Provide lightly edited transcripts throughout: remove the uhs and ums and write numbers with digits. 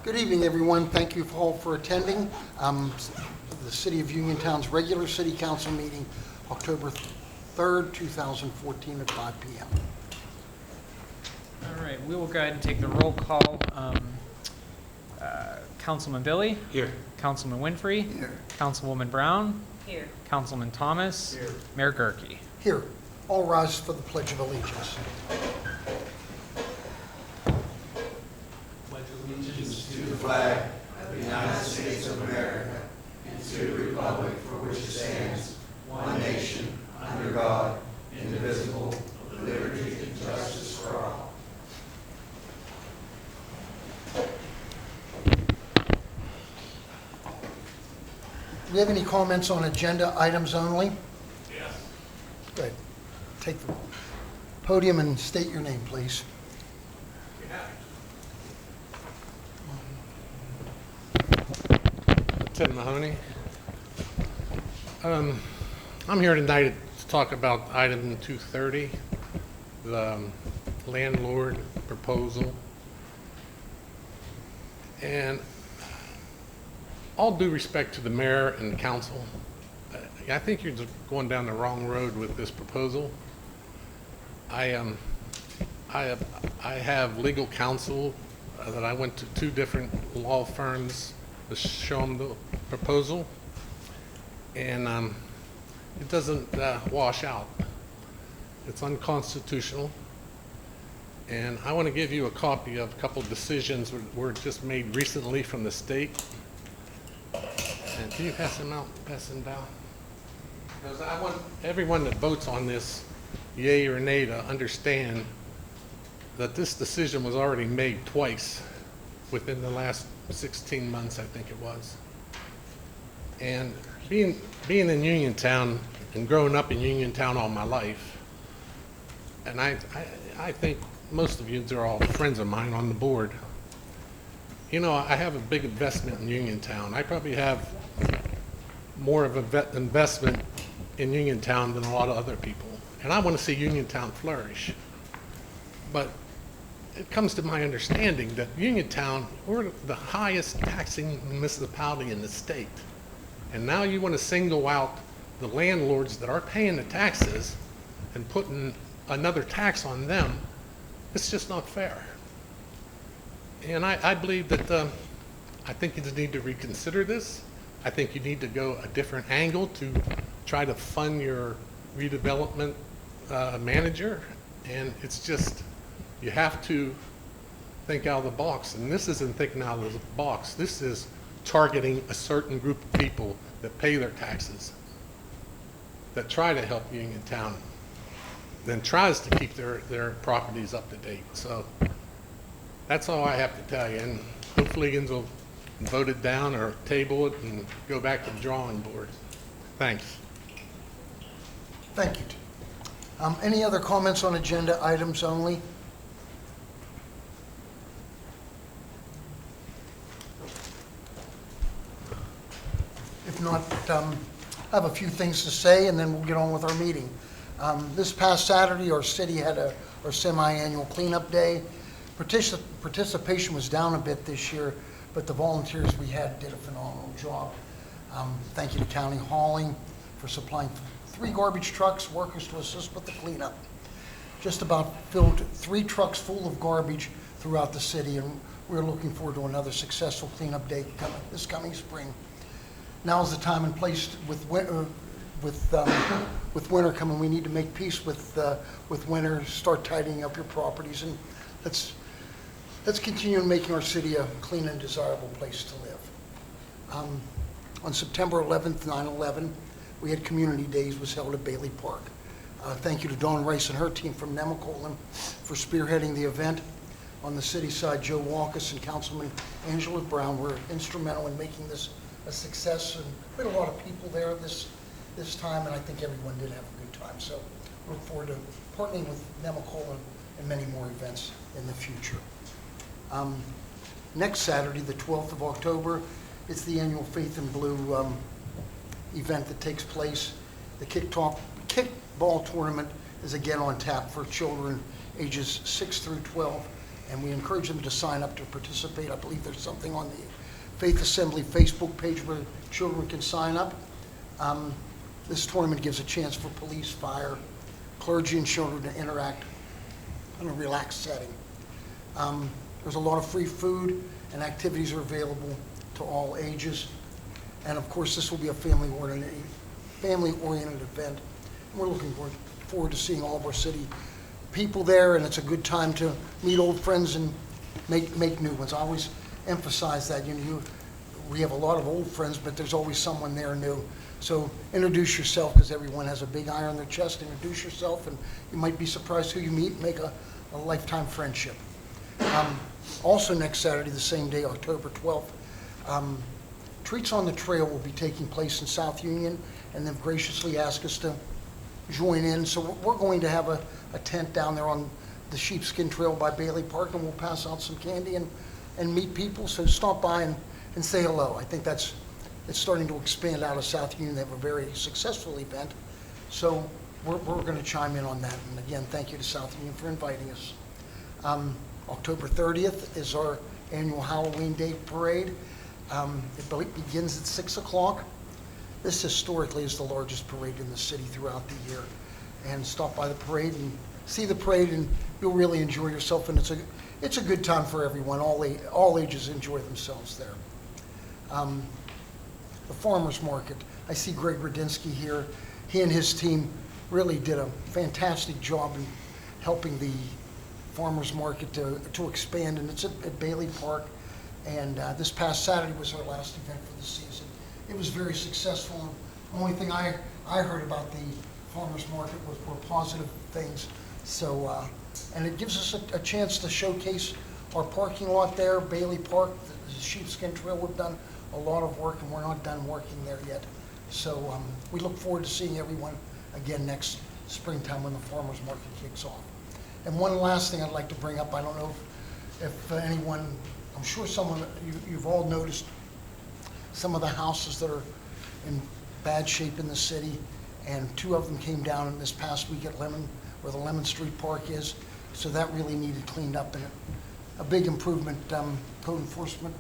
Good evening, everyone. Thank you all for attending the City of Uniontown's regular City Council meeting, October 3rd, 2014 at 5 p.m. All right, we will go ahead and take the roll call. Councilman Billy? Here. Councilman Winfrey? Here. Councilwoman Brown? Here. Councilman Thomas? Here. Mayor Gerke? Here, all rise for the Pledge of Allegiance. Pledge allegiance to the flag of the United States of America and to the republic for which it stands, one nation, under God, indivisible, with liberty and justice for all. Do we have any comments on agenda items only? Yes. Good. Take the podium and state your name, please. Tim Mahoney. I'm here tonight to talk about item 230, the landlord proposal. And all due respect to the mayor and council, I think you're just going down the wrong road with this proposal. I have legal counsel that I went to 2 different law firms to show them the proposal, and it doesn't wash out. It's unconstitutional, and I want to give you a copy of a couple of decisions that were just made recently from the state. And can you pass them out, pass them down? Because I want everyone that votes on this, yay or nay, to understand that this decision was already made twice within the last 16 months, I think it was. And being in Uniontown and growing up in Uniontown all my life, and I think most of you are all friends of mine on the board. You know, I have a big investment in Uniontown. I probably have more of an investment in Uniontown than a lot of other people. And I want to see Uniontown flourish. But it comes to my understanding that Uniontown, we're the highest taxing municipality in the state. And now you want to single out the landlords that are paying the taxes and putting another tax on them. It's just not fair. And I believe that I think you need to reconsider this. I think you need to go a different angle to try to fund your redevelopment manager. And it's just, you have to think out of the box. And this isn't thinking out of the box. This is targeting a certain group of people that pay their taxes, that try to help Uniontown, then tries to keep their properties up to date. So that's all I have to tell you. And hopefully you will vote it down or table it and go back to the drawing board. Thanks. Thank you. Any other comments on agenda items only? If not, I have a few things to say, and then we'll get on with our meeting. This past Saturday, our city had our semi-annual cleanup day. Participation was down a bit this year, but the volunteers we had did a phenomenal job. Thank you to County Hauling for supplying 3 garbage trucks, workers to assist with the cleanup. Just about filled 3 trucks full of garbage throughout the city, and we're looking forward to another successful cleanup day this coming spring. Now is the time and place with winter coming. We need to make peace with winter, start tidying up your properties, and let's continue making our city a clean and desirable place to live. On September 11th, 9/11, we had Community Days was held at Bailey Park. Thank you to Dawn Rice and her team from Nemacolin for spearheading the event. On the city side, Joe Walkus and Councilman Angela Brown were instrumental in making this a success, and we had a lot of people there this time, and I think everyone did have a good time. So look forward to partnering with Nemacolin and many more events in the future. Next Saturday, the 12th of October, it's the annual Faith in Blue event that takes place. The kickball tournament is again on tap for children ages 6 through 12. and we encourage them to sign up to participate. I believe there's something on the Faith Assembly Facebook page where children can sign up. This tournament gives a chance for police, fire, clergy, and children to interact in a relaxed setting. There's a lot of free food, and activities are available to all ages. And of course, this will be a family-oriented event. And we're looking forward to seeing all of our city people there, and it's a good time to meet old friends and make new ones. I always emphasize that. We have a lot of old friends, but there's always someone there new. So introduce yourself, because everyone has a big eye on their chest. Introduce yourself, and you might be surprised who you meet and make a lifetime friendship. Also next Saturday, the same day, October 12th, Treats on the Trail will be taking place in South Union, and they've graciously asked us to join in. So we're going to have a tent down there on the Sheepskin Trail by Bailey Park, and we'll pass out some candy and meet people. So stop by and say hello. I think it's starting to expand out of South Union. They have a very successful event. So we're going to chime in on that. And again, thank you to South Union for inviting us. October 30th is our annual Halloween Day Parade. It begins at 6 o'clock. This historically is the largest parade in the city throughout the year. And stop by the parade and see the parade, and you'll really enjoy yourself. And it's a good time for everyone. All ages enjoy themselves there. The farmers market. I see Greg Radinsky here. He and his team really did a fantastic job in helping the farmers market to expand, and it's at Bailey Park. And this past Saturday was our last event for the season. It was very successful. The only thing I heard about the farmers market were positive things. So, and it gives us a chance to showcase our parking lot there, Bailey Park, the Sheepskin Trail. We've done a lot of work, and we're not done working there yet. So we look forward to seeing everyone again next springtime when the farmers market kicks off. And one last thing I'd like to bring up, I don't know if anyone, I'm sure you've all noticed some of the houses that are in bad shape in the city, and 2 of them came down this past week at where the Lemon Street Park is. So that really needed cleaned up, and a big improvement. Code enforcement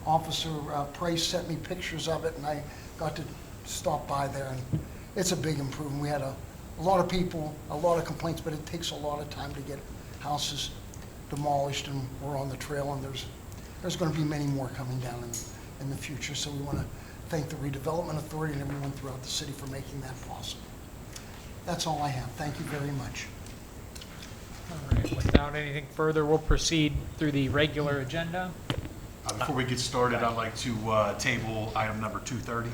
officer Price sent me pictures of it, and I got to stop by there, and it's a big improvement. We had a lot of people, a lot of complaints, but it takes a lot of time to get houses demolished, and we're on the trail, and there's going to be many more coming down in the future. So we want to thank the Redevelopment Authority and everyone throughout the city for making that possible. That's all I have. Thank you very much. All right, without anything further, we'll proceed through the regular agenda. Before we get started, I'd like to table item number 230.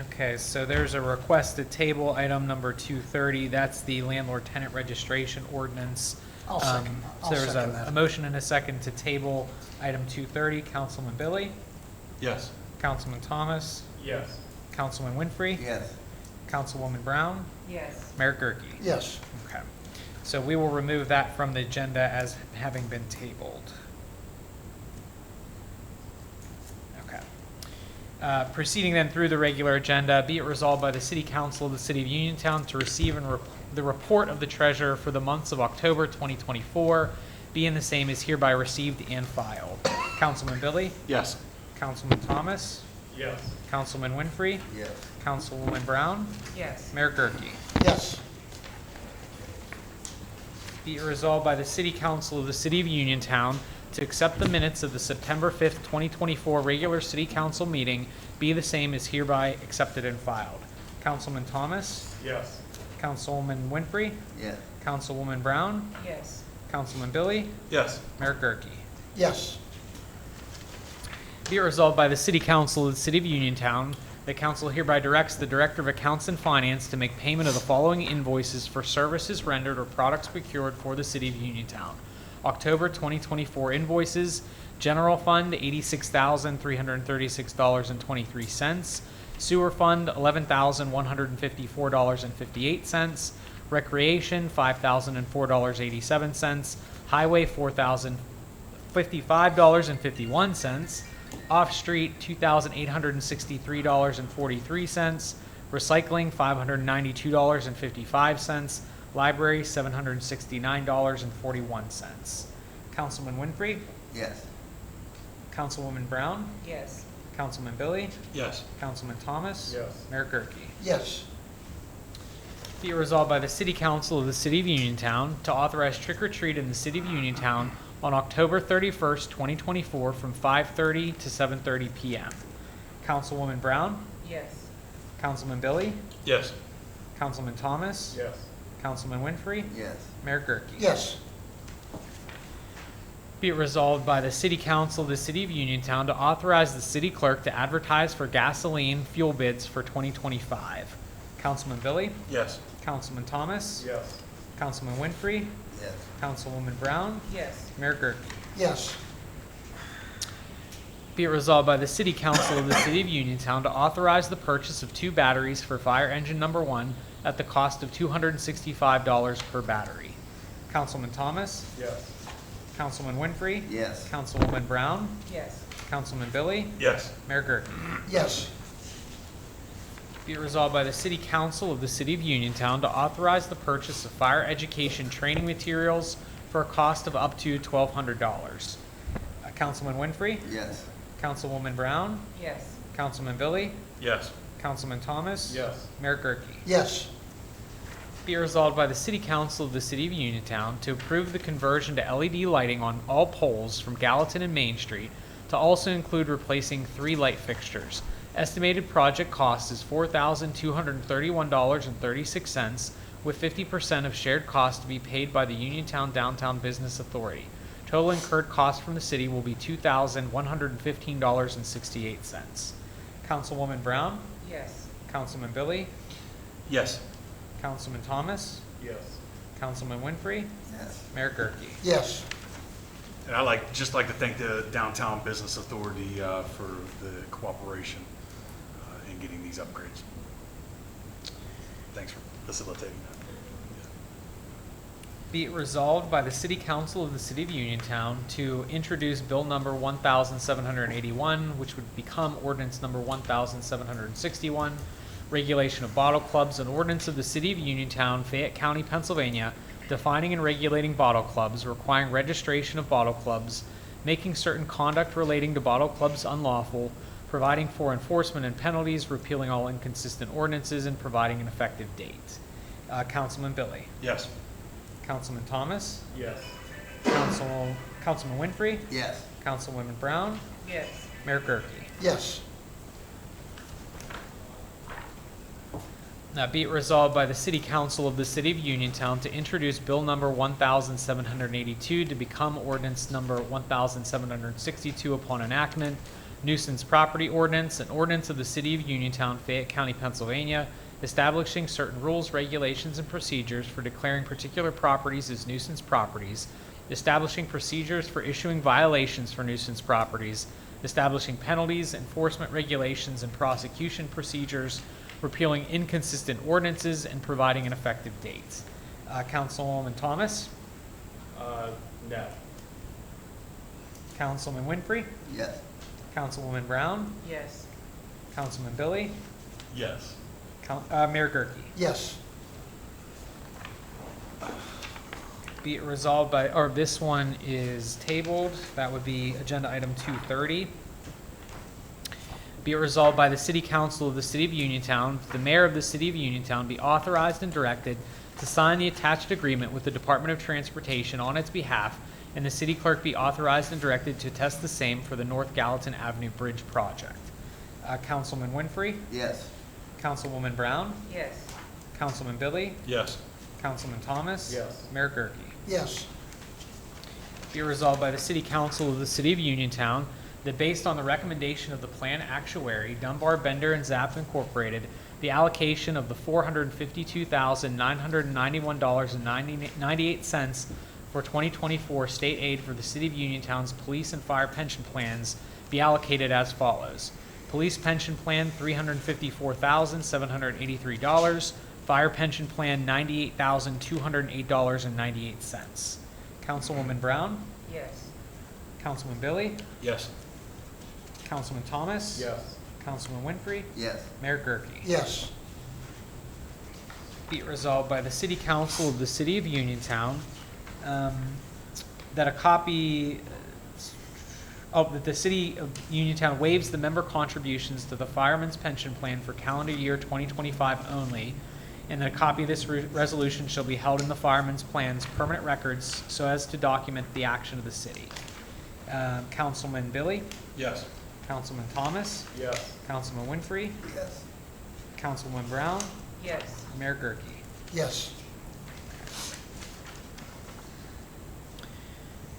Okay, so there's a request to table item number 230. That's the landlord-tenant registration ordinance. I'll second So there's that. a motion and a second to table item 230. Councilman Billy? Yes. Councilman Thomas? Yes. Councilman Winfrey? Yes. Councilwoman Brown? Yes. Mayor Gurke? Yes. Okay. So we will remove that from the agenda as having been tabled. Okay. Proceeding then through the regular agenda, be it resolved by the City Council of the City of Uniontown to receive the report of the treasurer for the months of October 2024, being the same is hereby received and filed. Councilman Billy? Yes. Councilman Thomas? Yes. Councilman Winfrey? Yes. Councilwoman Brown? Yes. Mayor Gurke? Yes. Be it resolved by the City Council of the City of Uniontown to accept the minutes of the September 5th, 2024 regular City Council meeting, be the same is hereby accepted and filed. Councilman Thomas? Yes. Councilwoman Winfrey? Yes. Councilwoman Brown? Yes. Councilman Billy? Yes. Mayor Gurke? Yes. Be it resolved by the City Council of the City of Uniontown, the council hereby directs the Director of Accounts and Finance to make payment of the following invoices for services rendered or products procured for the City of Uniontown. October 2024 invoices: General Fund $86,336.23, Sewer Fund $11,154.58, Recreation $5,004.87, Highway $4,055.51, Off-Street $2,863.43, Recycling $592.55, Library $769.41. Councilman Winfrey, Yes. Councilwoman Brown, Yes. Councilman Billy, Yes. Councilman Thomas. Yes. Mayor Gurke. Yes. Be it resolved by the City Council of the City of Uniontown to authorize trick or treat in the City of Uniontown on October 31st, 2024 from 5:30 to 7:30 p.m. Councilwoman Brown, Yes. Councilman Billy, Yes. Councilman Thomas, Yes. Councilman Winfrey, Yes. Mayor Gurke. Yes. Be it resolved by the City Council of the City of Uniontown to authorize the city clerk to advertise for gasoline fuel bids for 2025. Councilman Billy, Yes. Councilman Thomas, Yes. Councilman Winfrey, Yes. Councilwoman Brown, Yes. Mayor Gurke. Yes. Be it resolved by the City Council of the City of Uniontown to authorize the purchase of 2 batteries for fire engine number 1 at the cost of $265 per battery. Councilman Thomas, Yes. Councilman Winfrey, Yes. Councilwoman Brown, Yes. Councilman Billy, Yes. Mayor Gurke. Yes. Be it resolved by the City Council of the City of Uniontown to authorize the purchase of fire education training materials for a cost of up to $1,200. Councilman Winfrey, Yes. Councilwoman Brown, Yes. Councilman Billy, Yes. Councilman Thomas, Yes. Mayor Gurke. Yes. Be it resolved by the City Council of the City of Uniontown to approve the conversion to LED lighting on all poles from Gallatin and Main Street to also include replacing 3 light fixtures. Estimated project cost is $4,231.36, with 50% of shared cost to be paid by the Uniontown Downtown Business Authority. Total incurred cost from the city will be $2,115.68. Councilwoman Brown, Yes. Councilman Billy, Yes. Councilman Thomas, Yes. Councilman Winfrey, Yes. Mayor Gurke. Yes. And I'd just like to thank the Downtown Business Authority for the cooperation in getting these upgrades. Thanks for facilitating that. Be it resolved by the City Council of the City of Uniontown to introduce Bill number 1781, which would become ordinance number 1761, regulation of bottle clubs, an ordinance of the City of Uniontown, Fayette County, Pennsylvania, defining and regulating bottle clubs, requiring registration of bottle clubs, making certain conduct relating to bottle clubs unlawful, providing for enforcement and penalties, repealing all inconsistent ordinances, and providing an effective date. Councilman Billy, Yes. Councilman Thomas, Yes. Councilman Winfrey, Yes. Councilwoman Brown, Yes. Mayor Gurke. Yes. Now be it resolved by the City Council of the City of Uniontown to introduce Bill number 1782 to become ordinance number 1762 upon enactment, nuisance property ordinance, an ordinance of the City of Uniontown, Fayette County, Pennsylvania, establishing certain rules, regulations, and procedures for declaring particular properties as nuisance properties, establishing procedures for issuing violations for nuisance properties, establishing penalties, enforcement regulations, and prosecution procedures, repealing inconsistent ordinances, and providing an effective date. Councilwoman Thomas, No. Councilman Winfrey, Yes. Councilwoman Brown, Yes. Councilman Billy, Yes. Mayor Gurke. Yes. Be it resolved by, or this one is tabled, that would be agenda item 230. Be it resolved by the City Council of the City of Uniontown, the Mayor of the City of Uniontown be authorized and directed to sign the attached agreement with the Department of Transportation on its behalf, and the city clerk be authorized and directed to attest the same for the North Gallatin Avenue Bridge project. Councilman Winfrey, Yes. Councilwoman Brown, Yes. Councilman Billy, Yes. Councilman Thomas. Yes. Mayor Gurke. Yes. Be resolved by the City Council of the City of Uniontown that based on the recommendation of the plan actuary, Dunbar, Bender, and Zapp Incorporated, the allocation of the $452,991.98 for 2024 state aid for the City of Uniontown's police and fire pension plans be allocated as follows. Police pension plan, $354,783. Fire pension plan, $98,208.98. Councilwoman Brown, Yes. Councilman Billy, Yes. Councilman Thomas. Yes. Councilman Winfrey, Yes. Mayor Gurke. Yes. Be it resolved by the City Council of the City of Uniontown that a copy, that the city of Uniontown waives the member contributions to the fireman's pension plan for calendar year 2025 only, and that a copy of this resolution shall be held in the fireman's plan's permanent records so as to document the action of the city. Councilman Billy, Yes. Councilman Thomas, Yes. Councilman Winfrey, Yes. Councilwoman Brown, Yes. Mayor Gurke. Yes.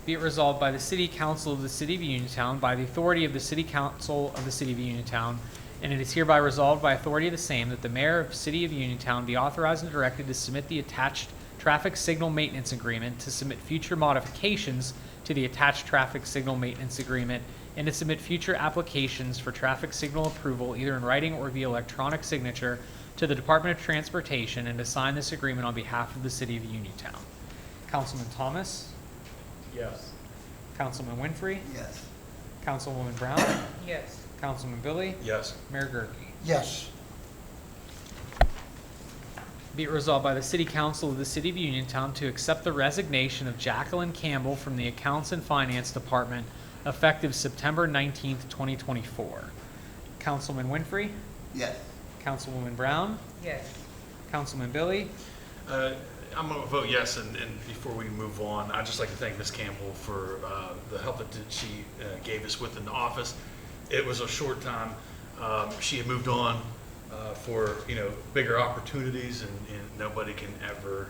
Be it resolved by the City Council of the City of Uniontown, by the authority of the City Council of the City of Uniontown, and it is hereby resolved by authority of the same that the Mayor of the City of Uniontown be authorized and directed to submit the attached traffic signal maintenance agreement, to submit future modifications to the attached traffic signal maintenance agreement, and to submit future applications for traffic signal approval either in writing or via electronic signature to the Department of Transportation, and to sign this agreement on behalf of the City of Uniontown. Councilman Thomas, Yes. Councilman Winfrey, Yes. Councilwoman Brown, Yes. Councilman Billy, Yes. Mayor Gurke. Yes. Be it resolved by the City Council of the City of Uniontown to accept the resignation of Jacqueline Campbell from the Accounts and Finance Department effective September 19th, 2024. Councilman Winfrey, Yes. Councilwoman Brown, Yes. Councilman Billy, I'm going to vote yes, and before we move on, I'd just like to thank Ms. Campbell for the help that she gave us within the office. It was a short time. She had moved on for, bigger opportunities, and nobody can ever,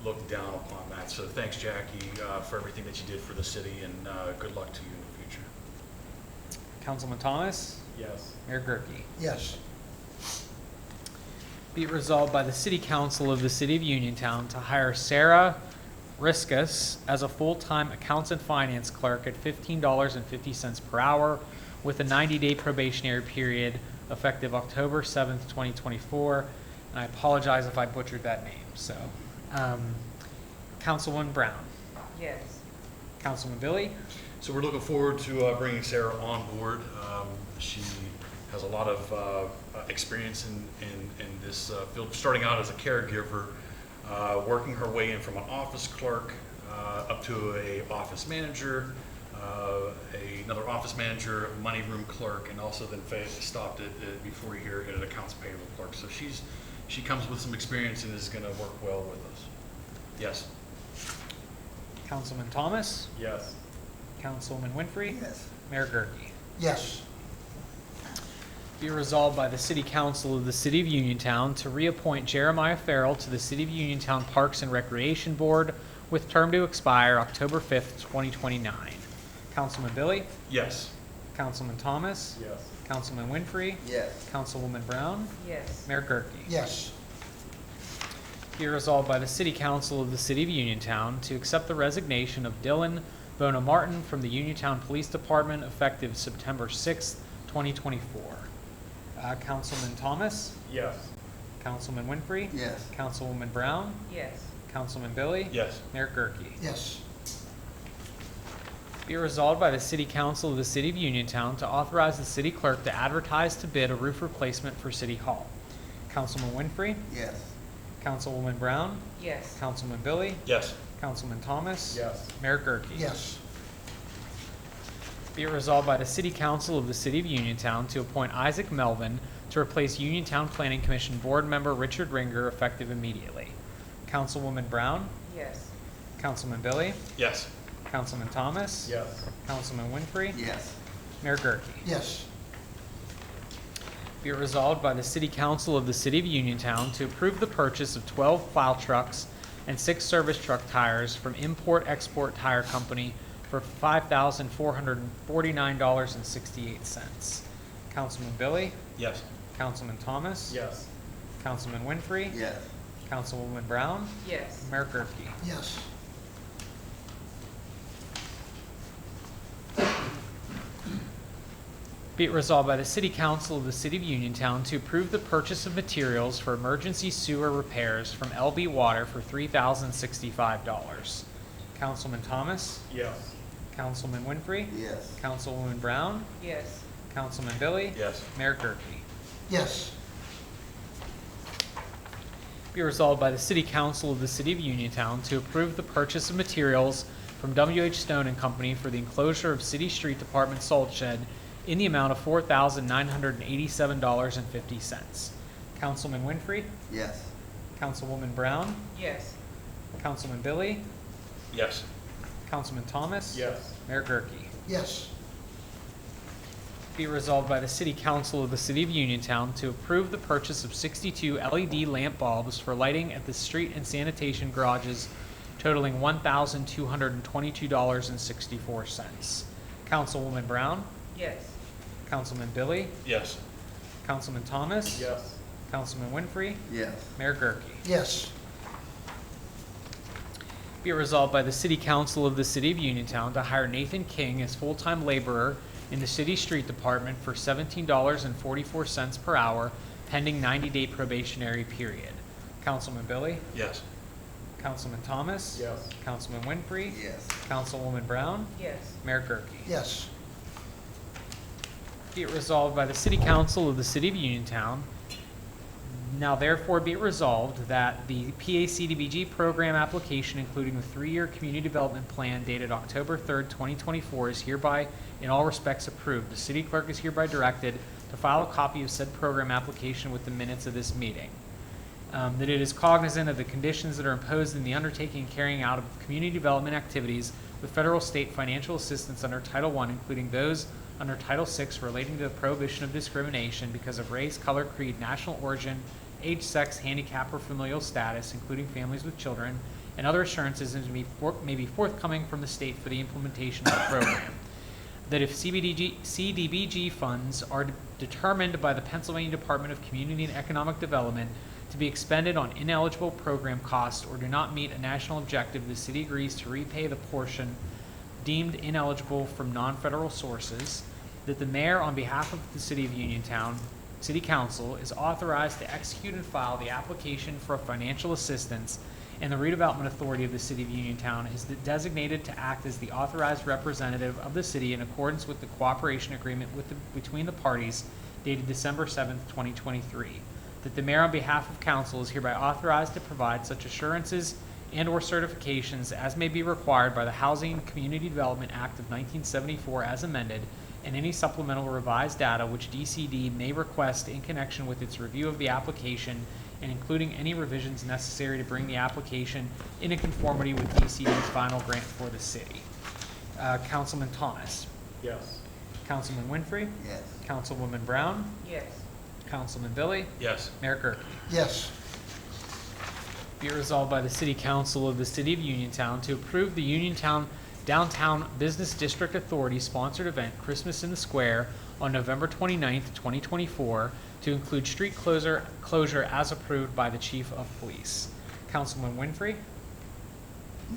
look down upon that. So thanks, Jackie, for everything that you did for the city, and good luck to you in the future. Councilman Thomas, Yes. Mayor Gurke. Yes. Be it resolved by the City Council of the City of Uniontown to hire Sarah Riskus as a full-time accounts and finance clerk at $15.50 per hour with a 90-day probationary period effective October 7th, 2024. And I apologize if I butchered that name. So, Councilwoman Brown, Yes. Councilman Billy, So we're looking forward to bringing Sarah on board. She has a lot of experience in this field, starting out as a caregiver, working her way in from an office clerk up to a office manager, another office manager, money room clerk, and also then stopped at before here at an accounts payable clerk. So she comes with some experience and is going to work well with us. Yes. Councilman Thomas, Yes. Councilwoman Winfrey, Yes. Mayor Gurke. Yes. Be resolved by the City Council of the City of Uniontown to reappoint Jeremiah Farrell to the City of Uniontown Parks and Recreation Board with term to expire October 5th, 2029. Councilman Billy, Yes. Councilman Thomas, Yes. Councilman Winfrey, Yes. Councilwoman Brown, Yes. Mayor Gurke. Yes. Be resolved by the City Council of the City of Uniontown to accept the resignation of Dylan Bona Martin from the Uniontown Police Department effective September 6th, 2024. Councilman Thomas, Yes. Councilman Winfrey, Yes. Councilwoman Brown, Yes. Councilman Billy, Yes. Mayor Gurke. Yes. Be resolved by the City Council of the City of Uniontown to authorize the city clerk to advertise to bid a roof replacement for City Hall. Councilman Winfrey, Yes. Councilwoman Brown, Yes. Councilman Billy, Yes. Councilman Thomas, Yes. Mayor Gurke. Yes. Be it resolved by the City Council of the City of Uniontown to appoint Isaac Melvin to replace Uniontown Planning Commission Board Member Richard Ringer effective immediately. Councilwoman Brown, Yes. Councilman Billy, Yes. Councilman Thomas, Yes. Councilman Winfrey, Yes. Mayor Gurke. Yes. Be it resolved by the City Council of the City of Uniontown to approve the purchase of 12 plow trucks and 6 service truck tires from Import Export Tire Company for $5,449.68. Councilman Billy, Yes. Councilman Thomas, Yes. Councilman Winfrey, Yes. Councilwoman Brown, Yes. Mayor Gurke. Yes. Be it resolved by the City Council of the City of Uniontown to approve the purchase of materials for emergency sewer repairs from LB Water for $3,065. Councilman Thomas, Yes. Councilman Winfrey, Yes. Councilwoman Brown, Yes. Councilman Billy, Yes. Mayor Gurke. Yes. Be resolved by the City Council of the City of Uniontown to approve the purchase of materials from W.H. Stone and Company for the enclosure of City Street Department salt shed in the amount of $4,987.50. Councilman Winfrey? Yes. Councilwoman Brown? Yes. Councilman Billy? Yes. Councilman Thomas? Yes. Mayor Gurke? Yes. Be resolved by the City Council of the City of Uniontown to approve the purchase of 62 LED lamp bulbs for lighting at the street and sanitation garages totaling $1,222.64. Councilwoman Brown? Yes. Councilman Billy? Yes. Councilman Thomas? Yes. Councilman Winfrey? Yes. Mayor Gurke? Yes. Be it resolved by the City Council of the City of Uniontown to hire Nathan King as full-time laborer in the City Street Department for $17.44 per hour, pending 90-day probationary period. Councilman Billy? Yes. Councilman Thomas? Yes. Councilman Winfrey? Yes. Councilwoman Brown? Yes. Mayor Gurke? Yes. Be it resolved by the City Council of the City of Uniontown. Now therefore be it resolved that the PACDBG program application, including the 3-year community development plan dated October 3rd, 2024, is hereby in all respects approved. The city clerk is hereby directed to file a copy of said program application with the minutes of this meeting. That it is cognizant of the conditions that are imposed in the undertaking and carrying out of community development activities with federal state financial assistance under Title I, including those under Title VI relating to the prohibition of discrimination because of race, color, creed, national origin, age, sex, handicap, or familial status, including families with children, and other assurances may be forthcoming from the state for the implementation of the program. That if CDBG funds are determined by the Pennsylvania Department of Community and Economic Development to be expended on ineligible program costs or do not meet a national objective, the city agrees to repay the portion deemed ineligible from non-federal sources. That the mayor, on behalf of the City of Uniontown, City Council, is authorized to execute and file the application for financial assistance, and the redevelopment authority of the City of Uniontown is designated to act as the authorized representative of the city in accordance with the cooperation agreement between the parties dated December 7th, 2023. That the mayor, on behalf of council, is hereby authorized to provide such assurances and/or certifications as may be required by the Housing and Community Development Act of 1974 as amended, and any supplemental revised data which DCD may request in connection with its review of the application, and including any revisions necessary to bring the application into conformity with DCD's final grant for the city. Councilman Thomas. Yes. Councilman Winfrey. Yes. Councilwoman Brown. Yes. Councilman Billy. Yes. Mayor Gurke. Yes. Be it resolved by the City Council of the City of Uniontown to approve the Uniontown Downtown Business District Authority sponsored event Christmas in the Square on November 29th, 2024, to include street closure as approved by the Chief of Police. Councilman Winfrey,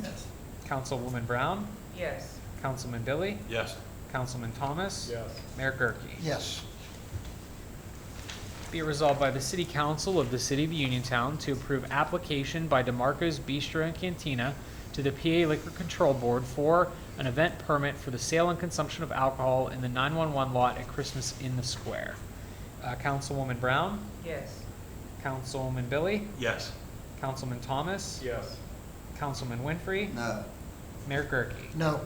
Yes. Councilwoman Brown, Yes. Councilman Billy, Yes. Councilman Thomas, Yes. Mayor Gurke. Yes. Be it resolved by the City Council of the City of Uniontown to approve application by DeMarco's Bistro and Cantina to the PA Liquor Control Board for an event permit for the sale and consumption of alcohol in the 911 lot at Christmas in the Square. Councilwoman Brown, Yes. Councilman Billy, Yes. Councilman Thomas, Yes. Councilman Winfrey, No. Mayor Gurke. No.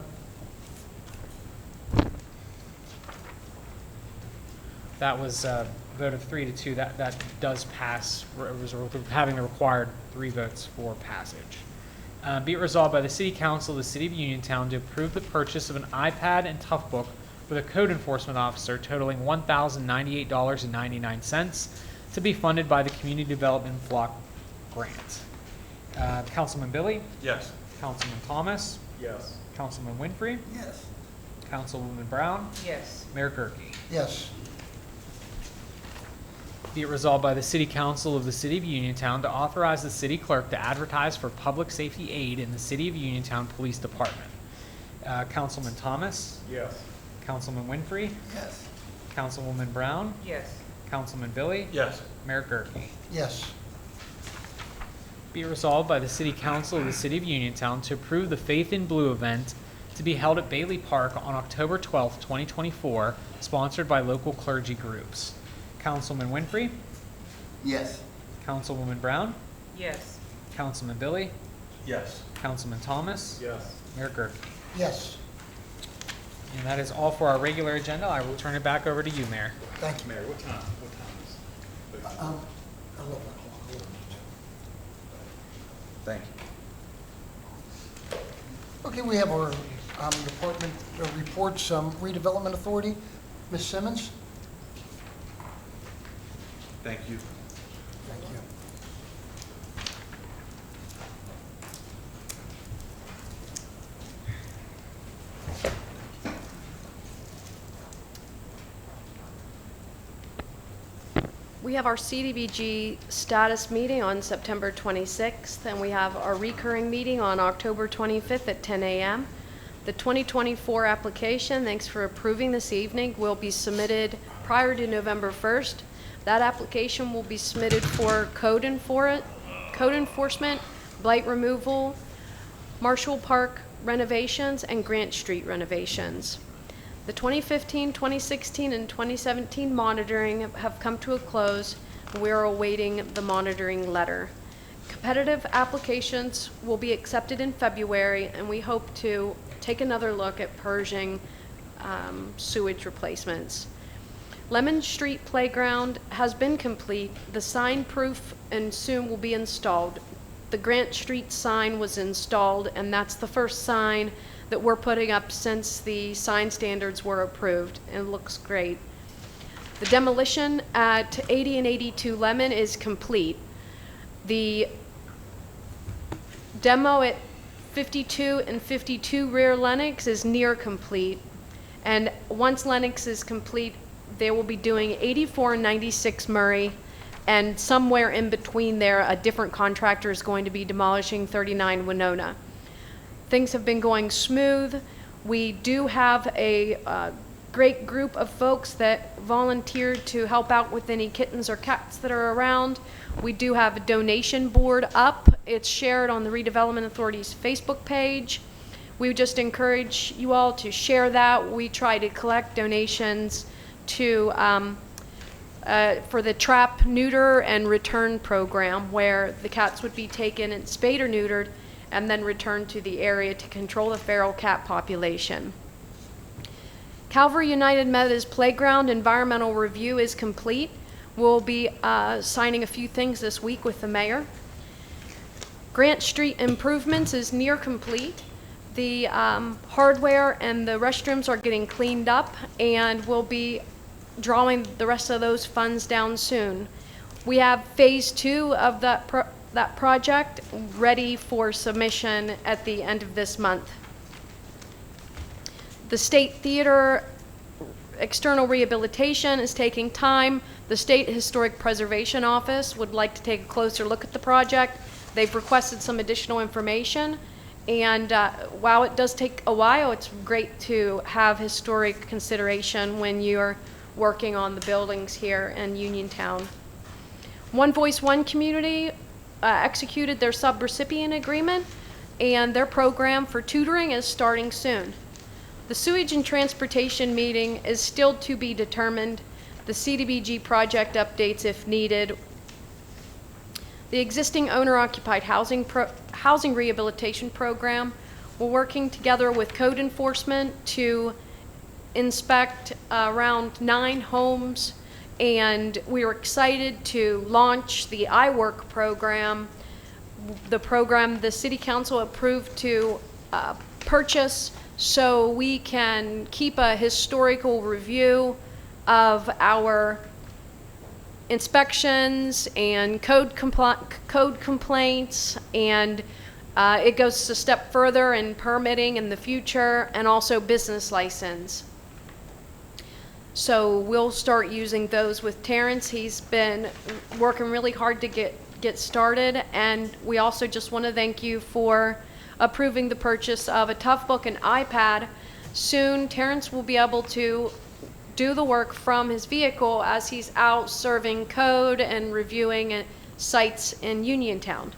That was a vote of 3-2. That does pass, having the required 3 votes for passage. Be it resolved by the City Council of the City of Uniontown to approve the purchase of an iPad and Toughbook for the code enforcement officer totaling $1,098.99 to be funded by the Community Development Block Grant. Councilman Billy, Yes. Councilman Thomas, Yes. Councilman Winfrey, Yes. Councilwoman Brown, Yes. Mayor Gurke. Yes. Be it resolved by the City Council of the City of Uniontown to authorize the city clerk to advertise for public safety aid in the City of Uniontown Police Department. Councilman Thomas, Yes. Councilman Winfrey, Yes. Councilwoman Brown, Yes. Councilman Billy, Yes. Mayor Gurke. Yes. Be it resolved by the City Council of the City of Uniontown to approve the Faith in Blue event to be held at Bailey Park on October 12th, 2024, sponsored by local clergy groups. Councilman Winfrey, Yes. Councilwoman Brown, Yes. Councilman Billy, Yes. Councilman Thomas, Yes. Mayor Gurke. Yes, And that is all for our regular agenda. I will turn it back over to you, Mayor. thank you. Mayor, what time is? 11 o'clock. Thank you. Okay, we have our department reports, redevelopment authority. Ms. Simmons? Thank you. Thank you. We have our CDBG status meeting on September 26th, and we have our recurring meeting on October 25th at 10 a.m. The 2024 application, thanks for approving this evening, will be submitted prior to November 1st. That application will be submitted for code enforcement, blight removal, Marshall Park renovations, and Grant Street renovations. The 2015, 2016, and 2017 monitoring have come to a close. We are awaiting the monitoring letter. Competitive applications will be accepted in February, and we hope to take another look at purging sewage replacements. Lemon Street Playground has been complete. The sign proof and soon will be installed. The Grant Street sign was installed, and that's the first sign that we're putting up since the sign standards were approved, and it looks great. The demolition at 80 and 82 Lemon is complete. The demo at 52 and 52 Rear Lenox is near complete, and once Lenox is complete, they will be doing 84 and 96 Murray, and somewhere in between there, a different contractor is going to be demolishing 39 Winona. Things have been going smooth. We do have a great group of folks that volunteered to help out with any kittens or cats that are around. We do have a donation board up. It's shared on the Redevelopment Authority's Facebook page. We would just encourage you all to share that. We try to collect donations to for the trap, neuter, and return program, where the cats would be taken and spayed or neutered and then returned to the area to control the feral cat population. Calvary United Methodist Playground environmental review is complete. We'll be signing a few things this week with the mayor. Grant Street improvements is near complete. The hardware and the restrooms are getting cleaned up, and we'll be drawing the rest of those funds down soon. We have phase 2 of that project ready for submission at the end of this month. The State Theater external rehabilitation is taking time. The State Historic Preservation Office would like to take a closer look at the project. They've requested some additional information, and while it does take a while, it's great to have historic consideration when you're working on the buildings here in Uniontown. One Voice, One Community executed their sub-recipient agreement, and their program for tutoring is starting soon. The sewage and transportation meeting is still to be determined. The CDBG project updates if needed. The existing owner-occupied housing rehabilitation program, we're working together with code enforcement to inspect around 9 homes, and we are excited to launch the iWork program, the program the City Council approved to purchase, so we can keep a historical review of our inspections and code complaints, and it goes a step further in permitting in the future, and also business license. So we'll start using those with Terrence. He's been working really hard to get started, and we also just want to thank you for approving the purchase of a Toughbook and iPad. Soon, Terrence will be able to do the work from his vehicle as he's out serving code and reviewing sites in Uniontown.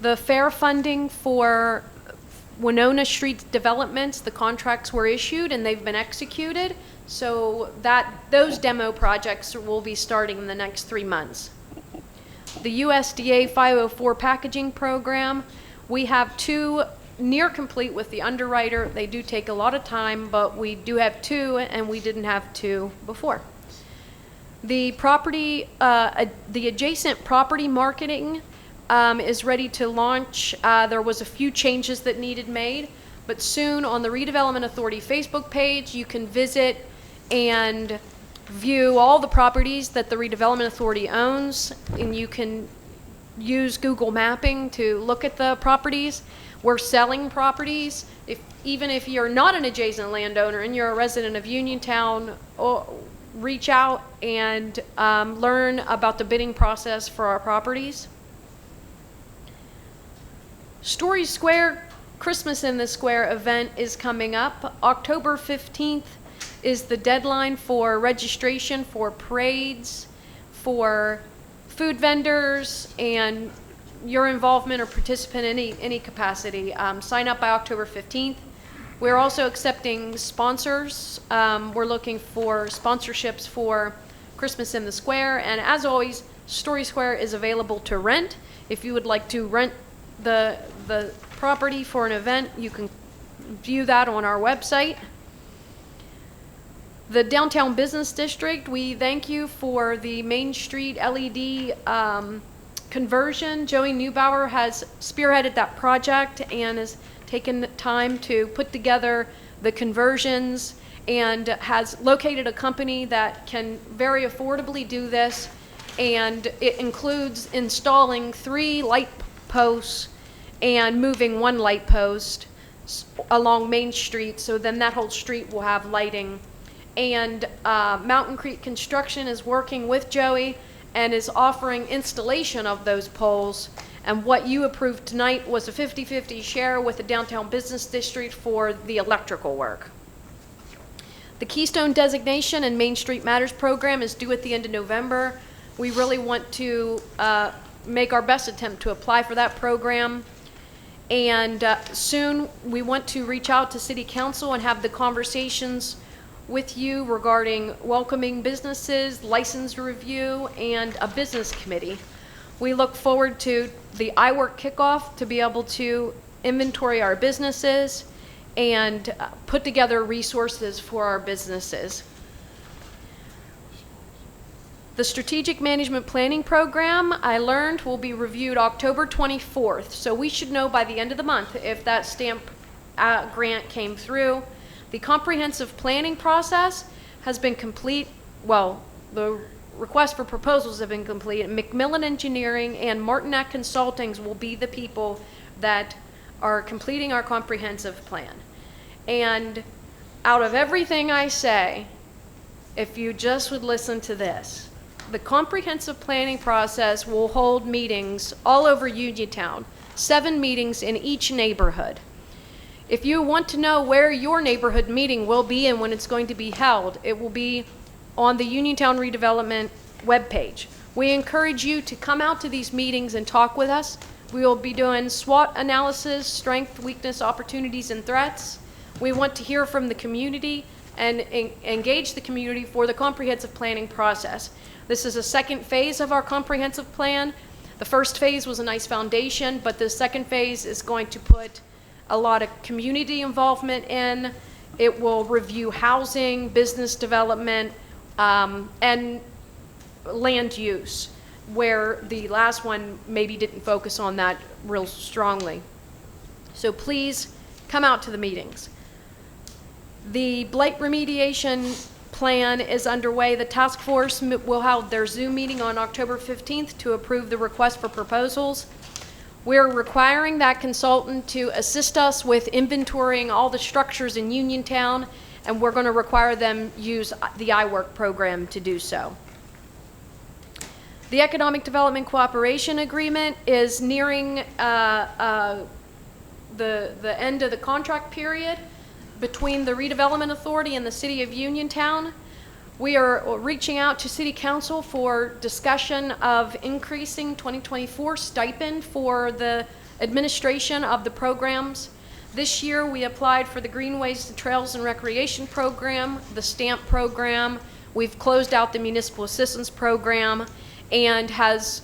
The fair funding for Winona Street developments, the contracts were issued and they've been executed. So those demo projects will be starting in the next 3 months. The USDA 504 packaging program, we have 2 near complete with the underwriter. They do take a lot of time, but we do have 2, and we didn't have 2 before. The property, the adjacent property marketing is ready to launch. There was a few changes that needed made, but soon on the Redevelopment Authority Facebook page, you can visit and view all the properties that the Redevelopment Authority owns, and you can use Google Mapping to look at the properties. We're selling properties. Even if you're not an adjacent landowner and you're a resident of Uniontown, reach out and learn about the bidding process for our properties. Story Square Christmas in the Square event is coming up. October 15th is the deadline for registration for parades, for food vendors, and your involvement or participant in any capacity. Sign up by October 15th. We're also accepting sponsors. We're looking for sponsorships for Christmas in the Square. And as always, Story Square is available to rent. If you would like to rent the property for an event, you can view that on our website. The Downtown Business District, we thank you for the Main Street LED conversion. Joey Neubauer has spearheaded that project and has taken time to put together the conversions and has located a company that can very affordably do this. And it includes installing 3 light posts and moving 1 light post along Main Street, so then that whole street will have lighting. And Mountain Creek Construction is working with Joey and is offering installation of those poles. And what you approved tonight was a 50-50 share with the Downtown Business District for the electrical work. The Keystone Designation and Main Street Matters program is due at the end of November. We really want to make our best attempt to apply for that program. And soon we want to reach out to City Council and have the conversations with you regarding welcoming businesses, license review, and a business committee. We look forward to the iWork kickoff to be able to inventory our businesses and put together resources for our businesses. The Strategic Management Planning Program, I learned, will be reviewed October 24th. So we should know by the end of the month if that STAMP grant came through. The comprehensive planning process has been complete. Well, the request for proposals have been completed. McMillan Engineering and Martinet Consultings will be the people that are completing our comprehensive plan. And out of everything I say, if you just would listen to this, the comprehensive planning process will hold meetings all over Uniontown, 7 meetings in each neighborhood. If you want to know where your neighborhood meeting will be and when it's going to be held, it will be on the Uniontown Redevelopment webpage. We encourage you to come out to these meetings and talk with us. We will be doing SWOT analysis, strength, weakness, opportunities, and threats. We want to hear from the community and engage the community for the comprehensive planning process. This is a second phase of our comprehensive plan. The first phase was a nice foundation, but the second phase is going to put a lot of community involvement in. It will review housing, business development, and land use, where the last one maybe didn't focus on that real strongly. So please come out to the meetings. The blight remediation plan is underway. The task force will have their Zoom meeting on October 15th to approve the request for proposals. We're requiring that consultant to assist us with inventorying all the structures in Uniontown, and we're going to require them use the iWork program to do so. The Economic Development Cooperation Agreement is nearing the end of the contract period between the Redevelopment Authority and the City of Uniontown. We are reaching out to City Council for discussion of increasing 2024 stipend for the administration of the programs. This year, we applied for the Greenways to Trails and Recreation Program, the STAMP program. We've closed out the Municipal Assistance Program and has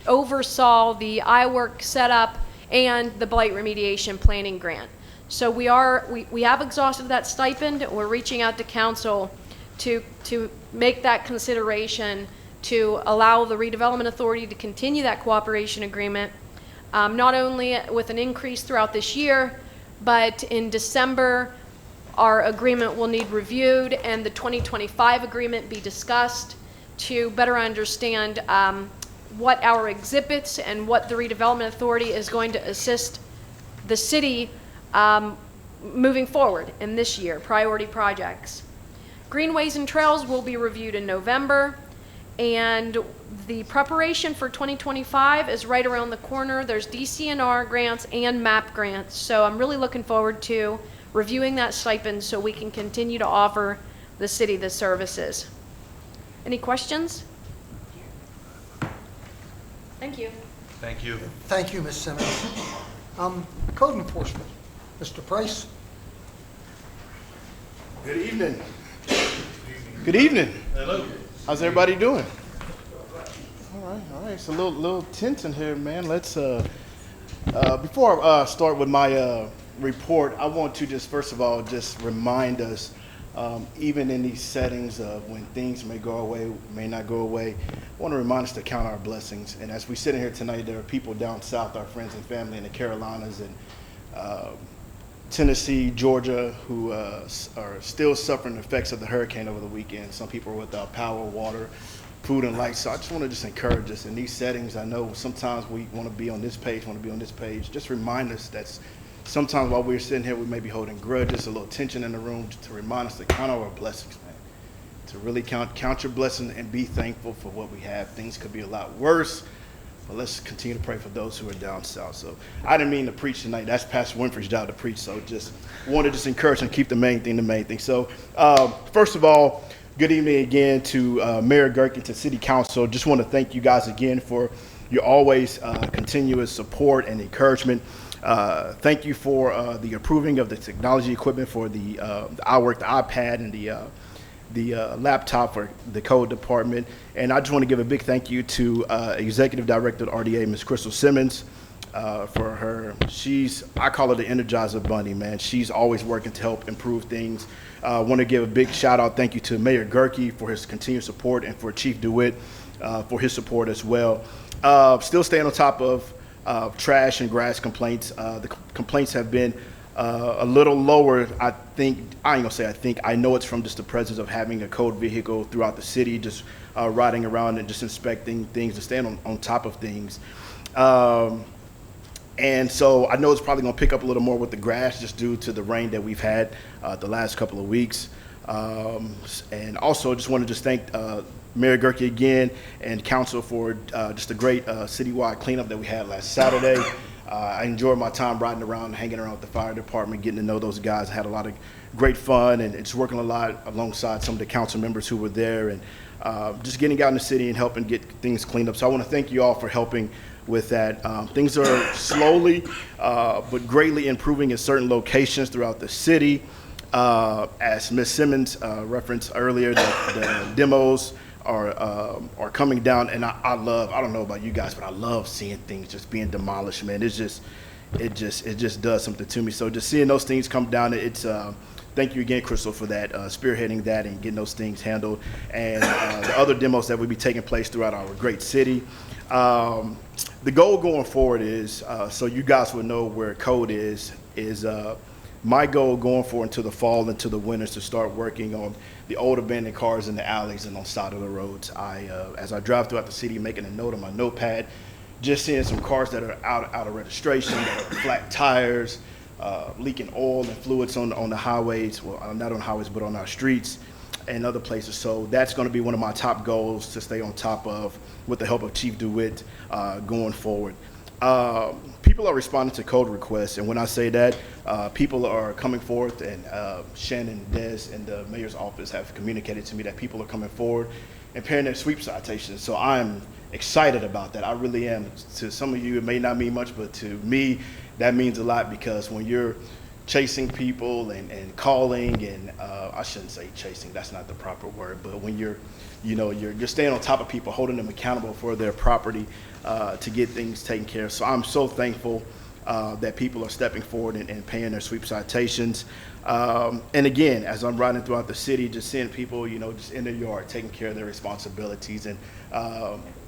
oversaw the iWork setup and the Blight Remediation Planning Grant. So we have exhausted that stipend. We're reaching out to council to make that consideration to allow the Redevelopment Authority to continue that cooperation agreement, not only with an increase throughout this year, but in December, our agreement will need reviewed and the 2025 agreement be discussed to better understand what our exhibits and what the Redevelopment Authority is going to assist the city moving forward in this year, priority projects. Greenways and Trails will be reviewed in November, and the preparation for 2025 is right around the corner. There's DCNR grants and MAP grants, so I'm really looking forward to reviewing that stipend so we can continue to offer the city the services. Any questions? Thank you. Thank you. Thank you, Ms. Simmons. Code enforcement, Mr. Price. Good evening. Good evening. Hello. How's everybody doing? All right. It's a little tense in here, man. Let's before I start with my report, I want to just first of all just remind us, even in these settings of when things may go away, may not go away, I want to remind us to count our blessings. And as we sit in here tonight, there are people down south, our friends and family in the Carolinas and Tennessee, Georgia, who are still suffering the effects of the hurricane over the weekend. Some people are without power, water, food, and light. So I just want to just encourage us in these settings. I know sometimes we want to be on this page, Just remind us that sometimes while we're sitting here, we may be holding grudges, a little tension in the room, to remind us to count our blessings, man. To really count your blessings and be thankful for what we have. Things could be a lot worse, but let's continue to pray for those who are down south. So I didn't mean to preach tonight. That's Pastor Winfrey's job to preach. So just wanted to just encourage and keep the main thing. So first of all, good evening again to Mayor Gerke, to City Council. Just want to thank you guys again for your always continuous support and encouragement. Thank you for the approving of the technology equipment for the iWork, the iPad, and the laptop for the code department. And I just want to give a big thank you to Executive Director of RDA, Ms. Crystal Simmons, for her. I call her the Energizer Bunny, man. She's always working to help improve things. I want to give a big shout out, thank you to Mayor Gerke for his continued support, and for Chief DeWitt for his support as well. Still staying on top of trash and grass complaints. The complaints have been a little lower. I know it's from just the presence of having a code vehicle throughout the city, just riding around and just inspecting things and staying on top of things. And so I know it's probably going to pick up a little more with the grass just due to the rain that we've had the last couple of weeks. And also just want to thank Mayor Gerke again and council for just a great citywide cleanup that we had last Saturday. I enjoyed my time riding around, hanging around with the fire department, getting to know those guys. I had a lot of great fun, and it's working a lot alongside some of the council members who were there, and just getting out in the city and helping get things cleaned up. So I want to thank you all for helping with that. Things are slowly but greatly improving in certain locations throughout the city. As Ms. Simmons referenced earlier, the demos are coming down, and I don't know about you guys, but I love seeing things just being demolished, man. It just does something to me. So just seeing those things come down, it's thank you again, Crystal, for that, spearheading that and getting those things handled, and the other demos that will be taking place throughout our great city. The goal going forward is, so you guys will know where code is my goal going forward into the fall, into the winter, is to start working on the old abandoned cars in the alleys and on side of the roads. As I drive throughout the city, making a note on my notepad, just seeing some cars that are out of registration, that are flat tires, leaking oil and fluids on the highways, well, not on highways, but on our streets and other places. So that's going to be one of my top goals to stay on top of, with the help of Chief DeWitt, going forward. People are responding to code requests, and when I say that, people are coming forth, and Shannon, Des, and the mayor's office have communicated to me that people are coming forward and paying their sweep citations. So I'm excited about that. I really am. To some of you, it may not mean much, but to me, that means a lot, because when you're chasing people and calling and I shouldn't say chasing, that's not the proper word, but when you're staying on top of people, holding them accountable for their property to get things taken care of. So I'm so thankful that people are stepping forward and paying their sweep citations. And again, as I'm riding throughout the city, just seeing people, just in their yard, taking care of their responsibilities. And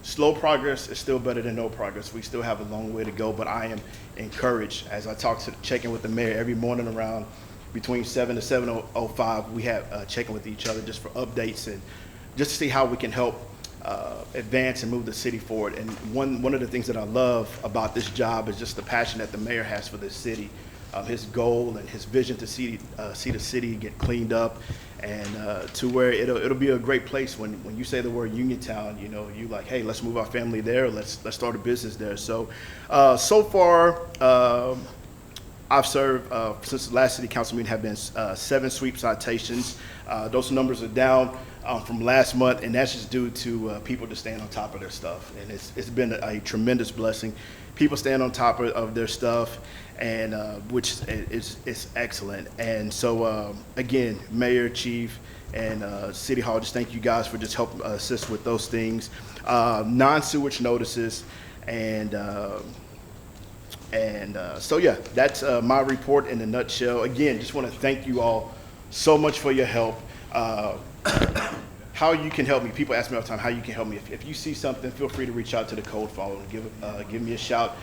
slow progress is still better than no progress. We still have a long way to go, but I am encouraged as I check in with the mayor every morning around between 7 to 7:05. We have checking with each other just for updates and just to see how we can help advance and move the city forward. And one of the things that I love about this job is just the passion that the mayor has for this city. His goal and his vision to see the city get cleaned up, and to where it'll be a great place when you say the word Uniontown. You like, hey, let's move our family there. Let's start a business there. So so far, I've served since the last city council meeting have been 7 sweep citations. Those numbers are down from last month, and that's just due to people just staying on top of their stuff. And it's been a tremendous blessing. People staying on top of their stuff, and which is excellent. And so again, Mayor, Chief, and City Hall, just thank you guys for just helping assist with those things. Non-sewage notices, and so yeah, that's my report in a nutshell. Again, just want to thank you all so much for your help. How you can help me, people ask me all the time how you can help me. If you see something, feel free to reach out to the code phone and give me a shout.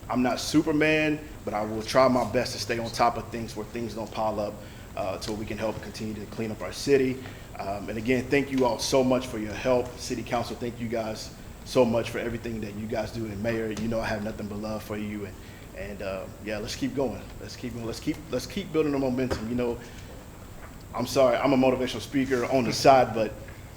I'm not Superman, but I will try my best to stay on top of things where things don't pile up, so we can help continue to clean up our city. And again, thank you all so much for your help. City Council, thank you guys so much for everything that you guys do. And Mayor, I have nothing but love for you. And yeah, let's keep going. Let's keep going. Let's keep building the momentum. I'm sorry, I'm a motivational speaker on the side, but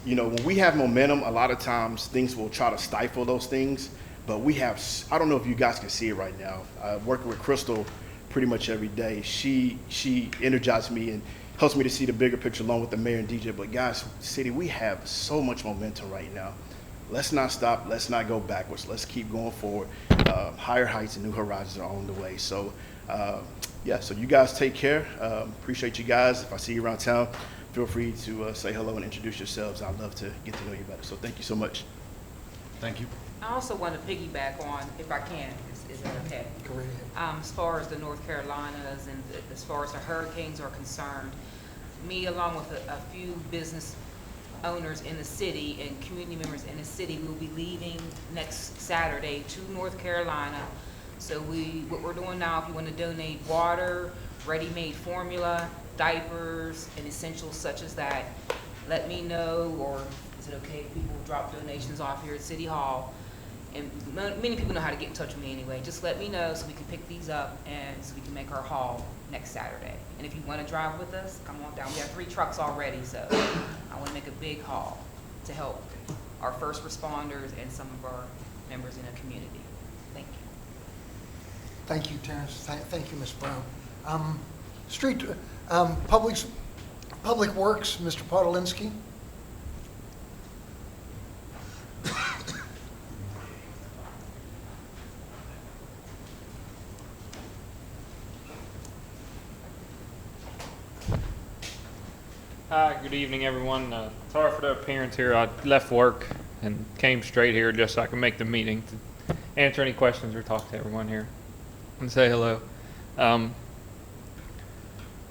when we have momentum, a lot of times things will try to stifle those things. But I don't know if you guys can see it right now. Working with Crystal pretty much every day. She energizes me and helps me to see the bigger picture along with the mayor and DJ. But guys, city, we have so much momentum right now. Let's not stop. Let's not go backwards. Let's keep going forward. Higher heights and new horizons are on the way. So yeah, so you guys take care. Appreciate you guys. If I see you around town, feel free to say hello and introduce yourselves. I'd love to get to know you better. So thank you so much. Thank you. I also want to piggyback on, if I can, is that okay? Go right ahead. As far as the North Carolinas and as far as the hurricanes are concerned, me along with a few business owners in the city and community members in the city will be leaving next Saturday to North Carolina. So what we're doing now, if you want to donate water, ready-made formula, diapers, and essentials such as that, let me know. Or is it okay if people drop donations off here at City Hall? And many people know how to get in touch with me anyway. Just let me know so we can pick these up and so we can make our haul next Saturday. And if you want to drive with us, come on down. We have 3 trucks already, so I want to make a big haul to help our first responders and some of our members in the community. Thank you. Thank you, Terrence. Thank you, Ms. Brown. Public Works, Mr. Podolinsky. Hi, good evening, everyone. Sorry for the appearance here. I left work and came straight here just so I can make the meeting to answer any questions or talk to everyone here and say hello. As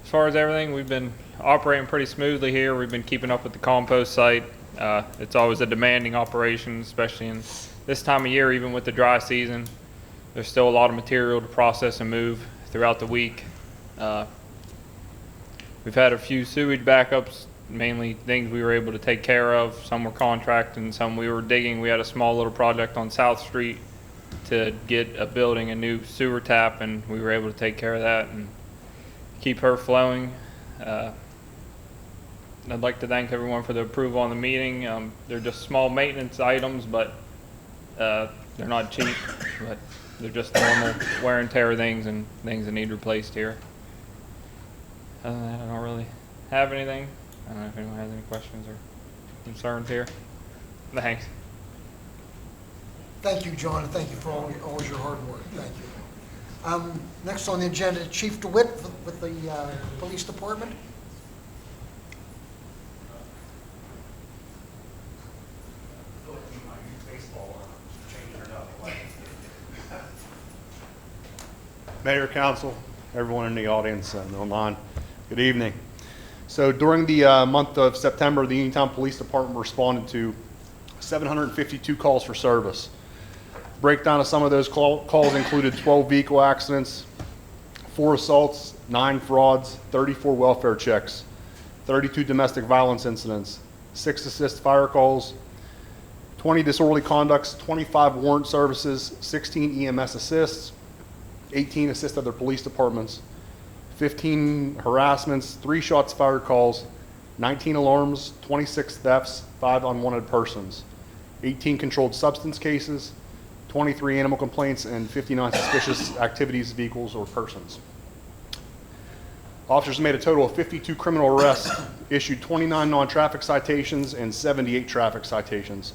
far as everything, we've been operating pretty smoothly here. We've been keeping up with the compost site. It's always a demanding operation, especially in this time of year, even with the dry season. There's still a lot of material to process and move throughout the week. We've had a few sewage backups, mainly things we were able to take care of. Some were contracted and some we were digging. We had a small little project on South Street to get a new sewer tap, and we were able to take care of that and keep her flowing. I'd like to thank everyone for the approval on the meeting. They're just small maintenance items, but they're not cheap, but they're just normal wear and tear things and things that need replaced here. Other than that, I don't really have anything. I don't know if anyone has any questions or concerns here. Thanks. Thank you, John, and thank you for all your hard work. Thank you. Next on the agenda, Chief DeWitt with the Police Department. Mayor, Council, everyone in the audience and online, good evening. So during the month of September, the Uniontown Police Department responded to 752 calls for service. Breakdown of some of those calls included 12 vehicle accidents, 4 assaults, 9 frauds, 34 welfare checks, 32 domestic violence incidents, 6 assist fire calls, 20 disorderly conducts, 25 warrant services, 16 EMS assists, 18 assist other police departments, 15 harassments, 3 shots fired calls, 19 alarms, 26 thefts, 5 unwanted persons, 18 controlled substance cases, 23 animal complaints, and 59 suspicious activities, vehicles, or persons. Officers made a total of 52 criminal arrests, issued 29 non-traffic citations, and 78 traffic citations.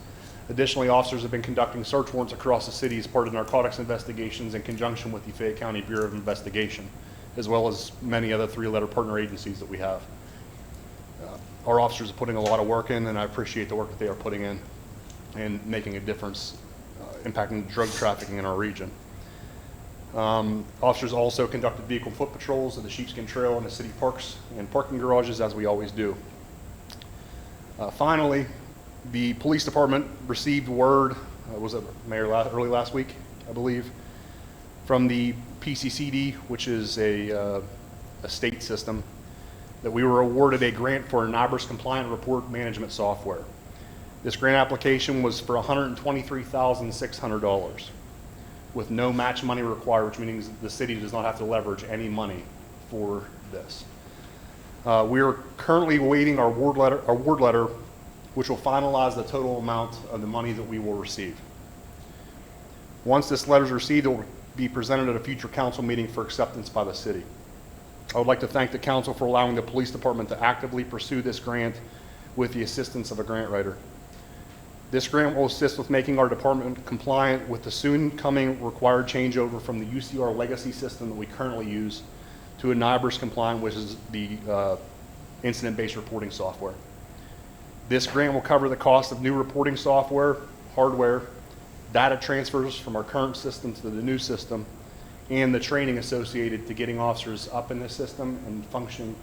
Additionally, officers have been conducting search warrants across the city as part of narcotics investigations in conjunction with the Fayette County Bureau of Investigation, as well as many other 3-letter partner agencies that we have. Our officers are putting a lot of work in, and I appreciate the work that they are putting in and making a difference, impacting drug trafficking in our region. Officers also conducted vehicle foot patrols of the Sheepskin Trail and the city parks and parking garages, as we always do. Finally, the police department received word, was it, Mayor, early last week, I believe, from the PCCD, which is a state system, that we were awarded a grant for a NIBRS compliant report management software. This grant application was for $123,600 with no match money required, which means the city does not have to leverage any money for this. We are currently awaiting our award letter, which will finalize the total amount of the money that we will receive. Once this letter is received, it will be presented at a future council meeting for acceptance by the city. I would like to thank the council for allowing the police department to actively pursue this grant with the assistance of a grant writer. This grant will assist with making our department compliant with the soon coming required changeover from the UCR legacy system that we currently use to a NIBRS compliant, which is the incident-based reporting software. This grant will cover the cost of new reporting software, hardware, data transfers from our current system to the new system, and the training associated to getting officers up in this system and function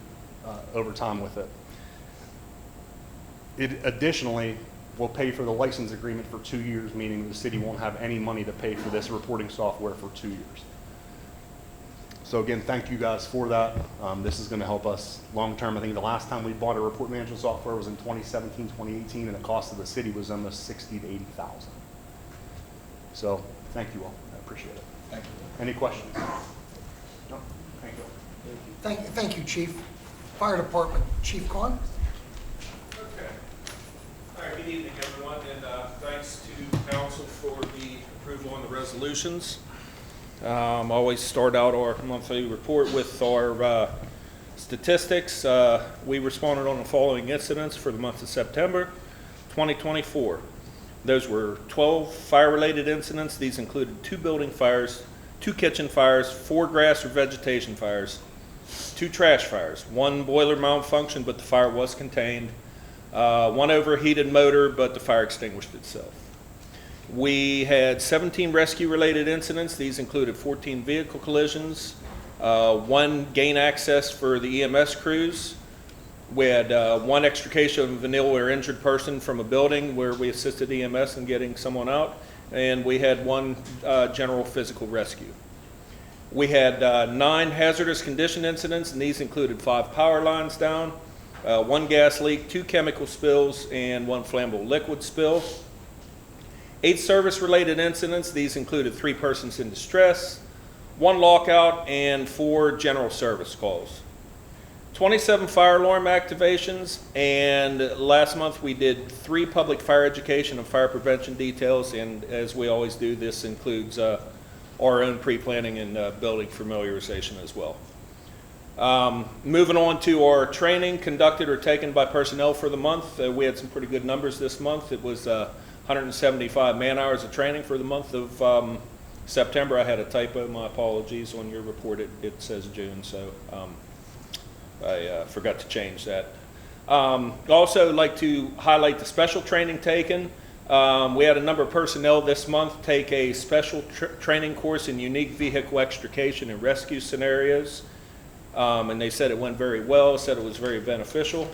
over time with it. It additionally will pay for the license agreement for 2 years, meaning the city won't have any money to pay for this reporting software for 2 years. So again, thank you guys for that. This is going to help us long term. I think the last time we bought a report management software was in 2017, 2018, and the cost of the city was almost $60,000 to $80,000. So thank you all. I appreciate it. Thank you. Any questions? No? Thank you. Thank you, Chief. Fire Department, Chief Kahn. Okay. All right, good evening, everyone, and thanks to council for the approval on the resolutions. Always start out our monthly report with our statistics. We responded on the following incidents for the month of September 2024. Those were 12 fire-related incidents. These included 2 building fires, 2 kitchen fires, 4 grass or vegetation fires, 2 trash fires, 1 boiler malfunction, but the fire was contained, 1 overheated motor, but the fire extinguished itself. We had 17 rescue-related incidents. These included 14 vehicle collisions, 1 gain access for the EMS crews. We had 1 extrication of an ill or injured person from a building where we assisted EMS in getting someone out, and we had 1 general physical rescue. We had 9 hazardous condition incidents, and these included 5 power lines down, 1 gas leak, 2 chemical spills, and 1 flammable liquid spill. 8 service-related incidents. These included 3 persons in distress, 1 lockout, and 4 general service calls. 27 fire alarm activations, and last month we did 3 public fire education and fire prevention details, and as we always do, this includes our own pre-planning and building familiarization as well. Moving on to our training conducted or taken by personnel for the month. We had some pretty good numbers this month. It was 175 man hours of training for the month of September. I had a typo, my apologies, on your report. It says June, so I forgot to change that. Also like to highlight the special training taken. We had a number of personnel this month take a special training course in unique vehicle extrication and rescue scenarios. And they said it went very well, said it was very beneficial.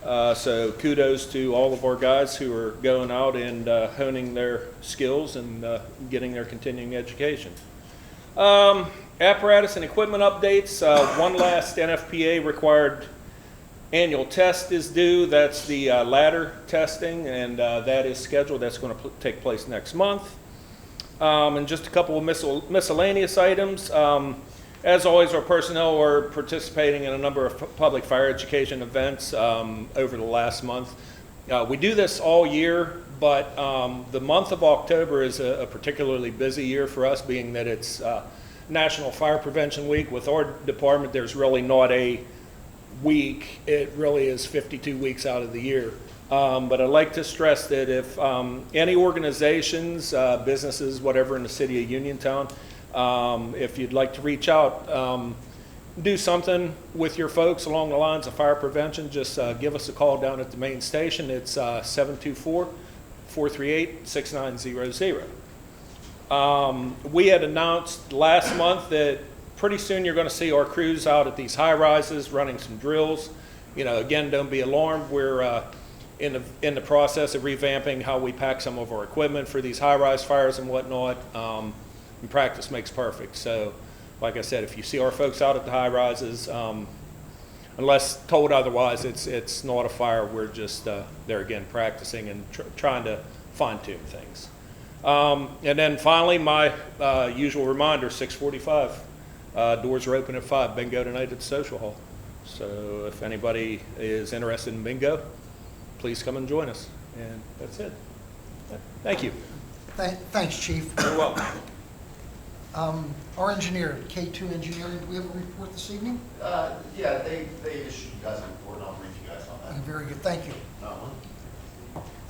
So kudos to all of our guys who are going out and honing their skills and getting their continuing education. Apparatus and equipment updates. One last NFPA required annual test is due. That's the ladder testing, and that is scheduled. That's going to take place next month. And just a couple of miscellaneous items. As always, our personnel are participating in a number of public fire education events over the last month. We do this all year, but the month of October is a particularly busy year for us, being that it's National Fire Prevention Week. With our department, there's really not a week. It really is 52 weeks out of the year. But I'd like to stress that if any organizations, businesses, whatever in the city of Uniontown, if you'd like to reach out, do something with your folks along the lines of fire prevention, just give us a call down at the main station. It's 724-438-6900. We had announced last month that pretty soon you're going to see our crews out at these high rises running some drills. You know, again, don't be alarmed. We're in the process of revamping how we pack some of our equipment for these high rise fires and whatnot. And practice makes perfect. So, like I said, if you see our folks out at the high rises, unless told otherwise, it's not a fire. We're just there again practicing and trying to fine tune things. And then finally, my usual reminder: 6:45. Doors are open at 5. Bingo tonight at the social hall. So if anybody is interested in bingo, please come and join us. And that's it. Thank you. Thanks, Chief. You're welcome. Our engineer, K2 Engineering, do we have a report this evening? Yeah, they issued you guys a report, and I'll brief you guys on that. Very good, thank you.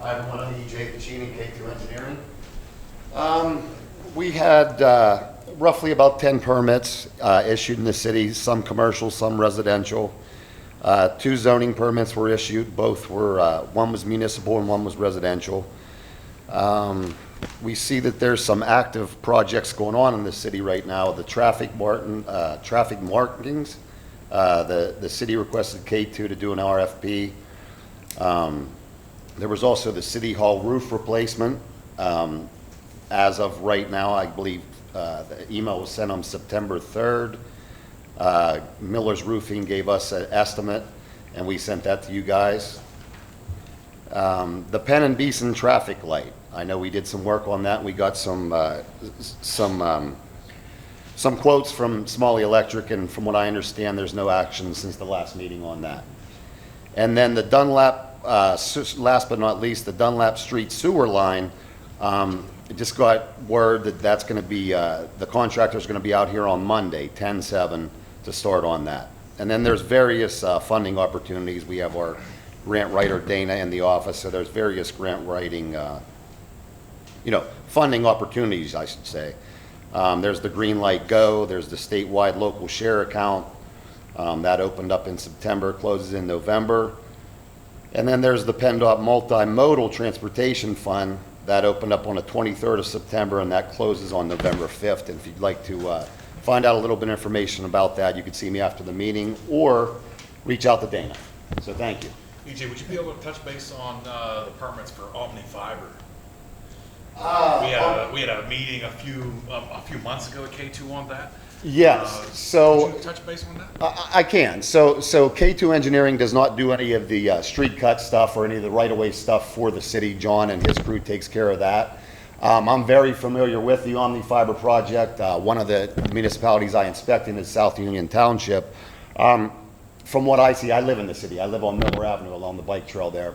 Hi, everyone, I'm E.J. Pacini, K2 Engineering. We had roughly about 10 permits issued in the city, some commercial, some residential. 2 zoning permits were issued. Both were, one was municipal and one was residential. We see that there's some active projects going on in the city right now. The traffic markings, the city requested K2 to do an RFP. There was also the City Hall roof replacement. As of right now, I believe the email was sent on September 3rd. Miller's Roofing gave us an estimate, and we sent that to you guys. The Penn and Beeson traffic light. I know we did some work on that. We got some quotes from Smalley Electric, and from what I understand, there's no action since the last meeting on that. And then the Dunlap, last but not least, the Dunlap Street sewer line. Just got word that that's going to be, the contractor's going to be out here on Monday, 10/7, to start on that. And then there's various funding opportunities. We have our grant writer Dana in the office, so there's various grant writing, funding opportunities, I should say. There's the Green Light Go. There's the statewide local share account that opened up in September, closes in November. And then there's the PennDOT Multimodal Transportation Fund that opened up on the 23rd of September, and that closes on November 5th. And if you'd like to find out a little bit of information about that, you can see me after the meeting or reach out to Dana. So thank you. EJ, would you be able to touch base on the permits for Omni Fiber? We had a meeting a few months ago at K2 on that. Yes, so. Could you touch base on that? I can. So K2 Engineering does not do any of the street cut stuff or any of the right-of-way stuff for the city. John and his crew takes care of that. I'm very familiar with the Omni Fiber project. One of the municipalities I inspect in is South Union Township. From what I see, I live in the city. I live on Miller Avenue along the bike trail there.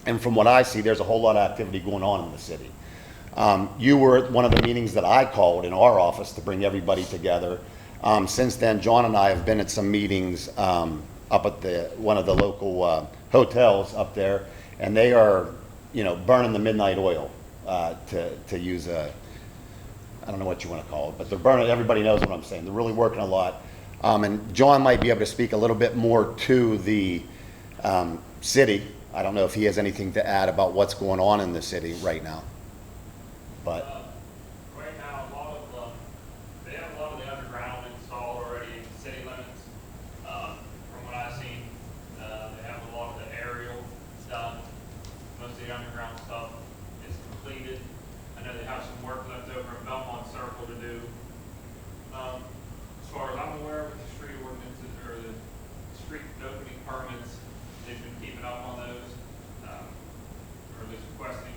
And from what I see, there's a whole lot of activity going on in the city. You were at one of the meetings that I called in our office to bring everybody together. Since then, John and I have been at some meetings up at one of the local hotels up there, and they are, burning the midnight oil, to use a I don't know what you want to call it, but they're burning, everybody knows what I'm saying. They're really working a lot. And John might be able to speak a little bit more to the city. I don't know if he has anything to add about what's going on in the city right now. But Right now, they have a lot of the underground installed already in city limits. From what I've seen, they have a lot of the aerial done. Most of the underground stuff is completed. I know they have some work left over in Belmont Circle to do. As far as I'm aware, with the street ordinances or the street opening permits, they've been keeping up on those, or at least requesting.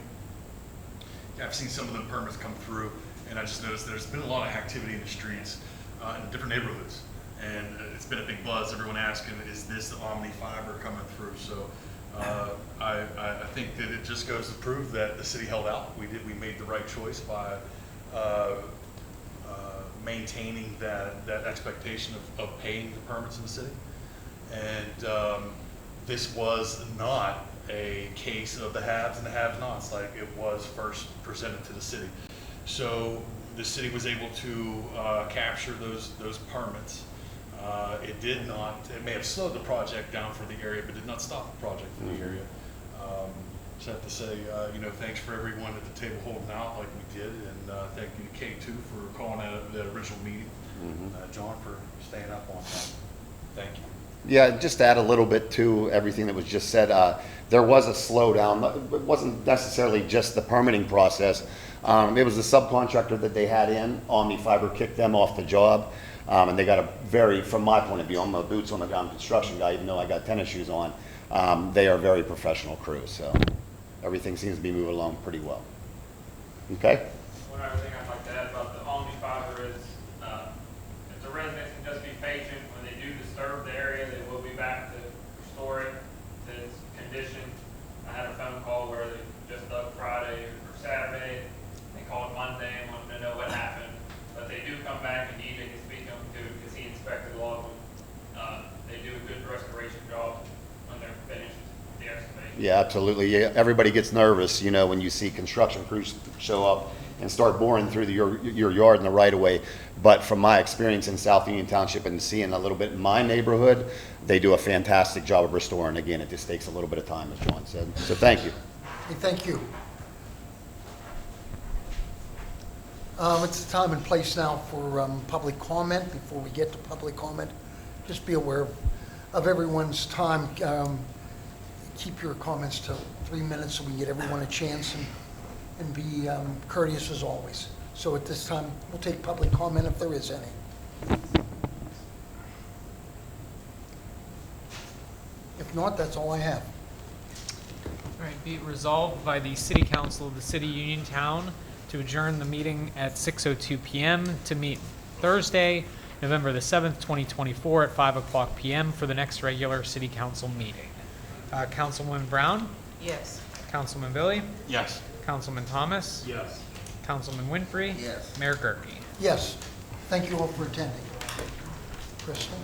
Yeah, I've seen some of the permits come through, and I just noticed there's been a lot of activity in the streets in different neighborhoods. And it's been a big buzz, everyone asking, is this the Omni Fiber coming through? So I think that it just goes to prove that the city held out. We made the right choice by maintaining that expectation of paying the permits in the city. And this was not a case of the haves and the have-nots like it was first presented to the city. So the city was able to capture those permits. It may have slowed the project down for the area, but did not stop the project for the area. Just have to say, thanks for everyone at the table holding out like we did, and thank you to Kate too for calling that original meeting. John for staying up on that. Thank you. yeah, just to add a little bit to everything that was just said, there was a slowdown. It wasn't necessarily just the permitting process. It was the subcontractor that they had in, Omni Fiber kicked them off the job. And they got from my point of view, I'm a boots on the ground construction guy, even though I got tennis shoes on. They are a very professional crew, so everything seems to be moving along pretty well. Okay? One other thing I'd like to add about the Omni Fiber is, if the residents can just be patient, when they do disturb the area, they will be back to restore it to its condition. I had a phone call where they just dug Friday or Saturday, they called Monday and wanted to know what happened. But they do come back and EJ can speak to them too, because he inspected a lot of them. They do a good restoration job when they're finished with the excavation. Yeah, absolutely. Yeah, everybody gets nervous, when you see construction crews show up and start boring through your yard in the right of way. But from my experience in South Union Township and seeing a little bit in my neighborhood, they do a fantastic job of restoring. Again, it just takes a little bit of time, as John said. So thank you. Hey, thank you. It's the time and place now for public comment. Before we get to public comment, just be aware of everyone's time. Keep your comments to 3 minutes so we can get everyone a chance and be courteous as always. So at this time, we'll take public comment if there is any. If not, that's all I have. All right, be it resolved by the City Council of the City of Uniontown to adjourn the meeting at 6:02 p.m. to meet Thursday, November the 7th, 2024 at 5 o'clock p.m. for the next regular City Council meeting. Councilwoman Brown? Yes. Councilman Billy? Yes. Councilman Thomas? Yes. Councilman Winfrey? Yes. Mayor Gurke? Yes, thank you all for attending. Crystal?